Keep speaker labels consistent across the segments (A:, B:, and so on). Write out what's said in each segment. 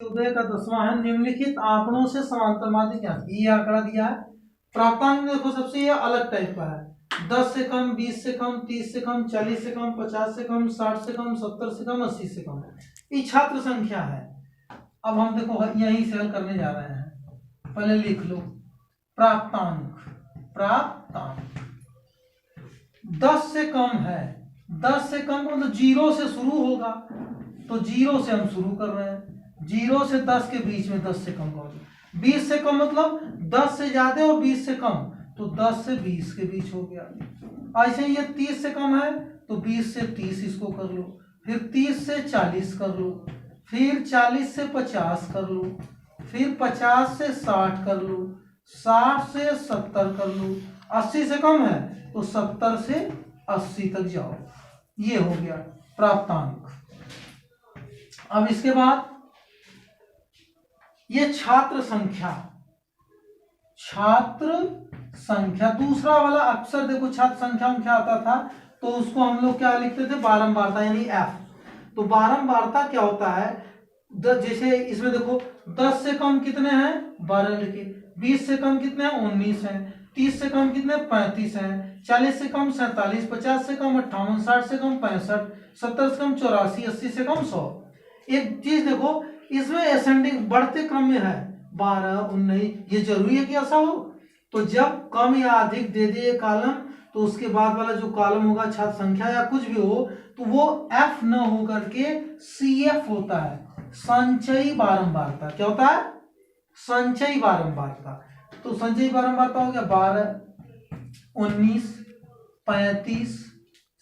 A: उदय का 10वां है निम्नलिखित आंकड़ों से समांतर माध्य क्या ये आंकड़ा दिया है। प्राप्तांक देखो सबसे ये अलग टाइप का है, 10 से कम, 20 से कम, 30 से कम, 40 से कम, 50 से कम, 60 से कम, 70 से कम, 80 से कम। ये छात्र संख्या है। अब हम देखो यही से हल करने जा रहे हैं। पहले लिख लो प्राप्तांक। प्राप्तांक 10 से कम है, 10 से कम मतलब 0 से शुरू होगा, तो 0 से हम शुरू कर रहे हैं। 0 से 10 के बीच में 10 से कम का मतलब 20 से कम, मतलब 10 से ज्यादा और 20 से कम, तो 10 से 20 के बीच हो गया। ऐसे ये 30 से कम है तो 20 से 30 इसको कर लो, फिर 30 से 40 कर लो, फिर 40 से 50 कर लो, फिर 50 से 60 कर लो, 60 से 70 कर लो, 80 से कम है तो 70 से 80 तक जाओ। ये हो गया प्राप्तांक। अब इसके बाद ये छात्र संख्या। छात्र संख्या दूसरा वाला अक्सर देखो छात्र संख्या में क्या आता था, तो उसको हम लोग क्या लिखते थे, बारंबारता यानी एफ। तो बारंबारता क्या होता है, जैसे इसमें देखो 10 से कम कितने हैं 12 लिखे, 20 से कम कितने हैं 19 हैं, 30 से कम कितने 35 हैं, 40 से कम 47, 50 से कम 58, 60 से कम 65, 70 से कम 84, 80 से कम 100। एक चीज देखो इसमें असेंडिंग बढ़ते क्रम में है 12, 19, ये जरूरी है कि ऐसा हो। तो जब कम या अधिक दे दे कॉलम, तो उसके बाद वाला जो कॉलम होगा छात्र संख्या या कुछ भी हो, तो वो एफ न हो करके सी एफ होता है, संचयी बारंबारता। क्या होता है, संचयी बारंबारता। तो संचयी बारंबारता हो गया 12, 19, 35,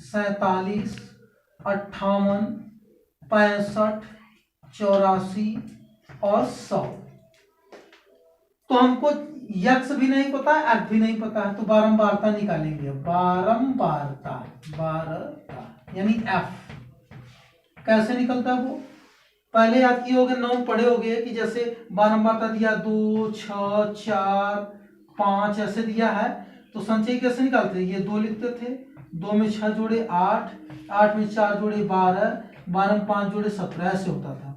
A: 47, 58, 65, 84 और 100। तो हमको यक्स भी नहीं पता, एफ भी नहीं पता है, तो बारंबारता निकालेंगे। बारंबारता, बारंबारता यानी एफ कैसे निकलता है वो पहले याद किए होगे, 9 पढ़े होगे कि जैसे बारंबारता दिया 2, 6, 4, 5 ऐसे दिया है, तो संचयी कैसे निकालते हैं, ये 2 लिखते थे, 2 में 6 जोड़े 8, 8 में 4 जोड़े 12, 12 में 5 जोड़े 17 ऐसे होता था।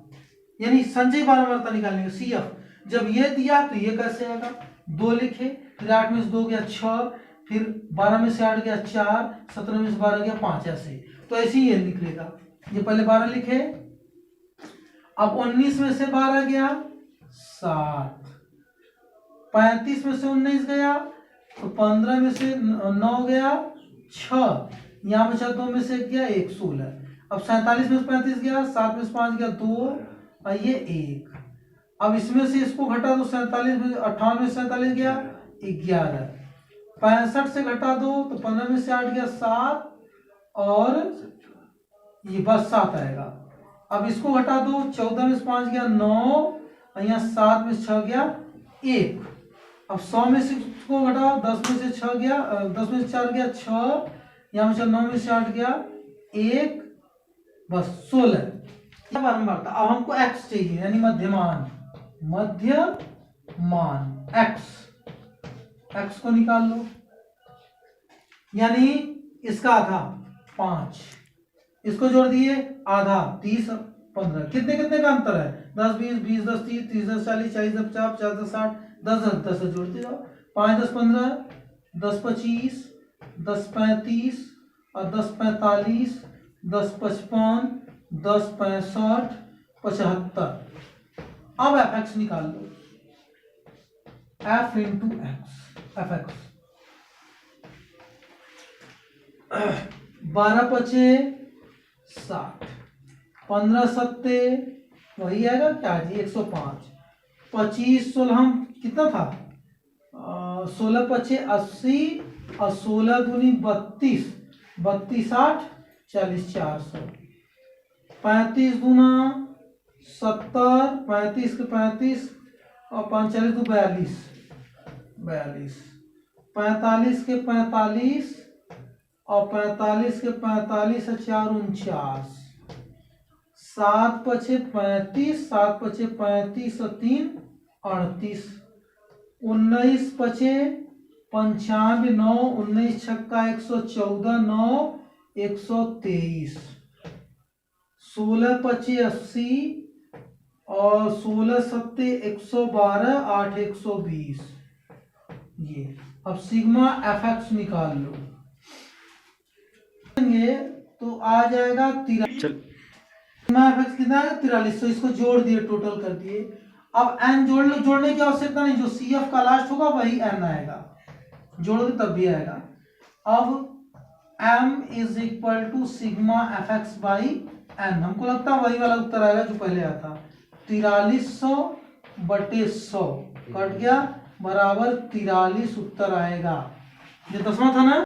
A: यानी संचयी बारंबारता निकालने का सी एफ। जब ये दिया तो ये कैसे आएगा, 2 लिखे, फिर 8 में से 2 गया 6, फिर 12 में से 8 गया 4, 17 में से 12 गया 5 ऐसे। तो ऐसे ही ये निकलेगा। ये पहले 12 लिखे, अब 19 में से 12 गया 7, 35 में से 19 गया तो 15 में से 9 गया 6, यहाँ बचा 2 में से गया 1, 16। अब 47 में से 35 गया, 7 में से 5 गया 2 और ये 1। अब इसमें से इसको घटा दो, 47 में 58 में 47 गया 11, 65 से घटा दो तो 15 में से 8 गया 7 और ये बस 7 आएगा। अब इसको घटा दो, 14 में से 5 गया 9 और यहाँ 7 में से 6 गया 1। अब 100 में से इसको घटाओ, 10 में से 6 गया 10 में से 4 गया 6, यहाँ में 9 में से 8 गया 1, बस 16। बारंबारता। अब हमको x चाहिए यानी मध्यमान, मध्यमान x को निकाल लो, यानी इसका आधा 5, इसको जोड़ दिए आधा 30, 15, कितने कितने का अंतर है, 10, 20, 20, 10, 30, 30, 10, 40, 40, 50, 50, 10, 60, 10, 10 जोड़ते जाओ, 5, 10, 15, 10, 25, 10, 35 और 10, 45, 10, 55, 10, 65, 75। अब एफ एक्स निकाल लो, f into x, f x 12 पचे 60, 15 सत्ते वही आएगा क्या जी 105, 25 16 हम कितना था 16 पचे 80 और 16 दूनी 32, 32 8 40 400, 35 दूना 70, 35 के 35 और 45 दो 42, 42, 45 के 45 और 45 के 45 और 4 49, 7 पचे 35, 7 पचे 35 और 3 38, 19 पचे 95, 9 19 छक्का 114, 9 123, 16 पचे 80 और 16 सत्ते 112 8 120 ये। अब सिग्मा एफ एक्स निकाल लो तो आ जाएगा 43। सिग्मा एफ एक्स कितना है 43। तो इसको जोड़ दिए, टोटल कर दिए। अब एन जोड़ लो, जोड़ने की आवश्यकता नहीं, जो सी एफ का लास्ट होगा वही एन आएगा, जोड़ोगे तब भी आएगा। अब m is equal to sigma F X by N, हमको लगता है वही वाला उत्तर आएगा जो पहले आता। 4300/100 कट गया, बराबर 43 उत्तर आएगा। जो 10वां था ना।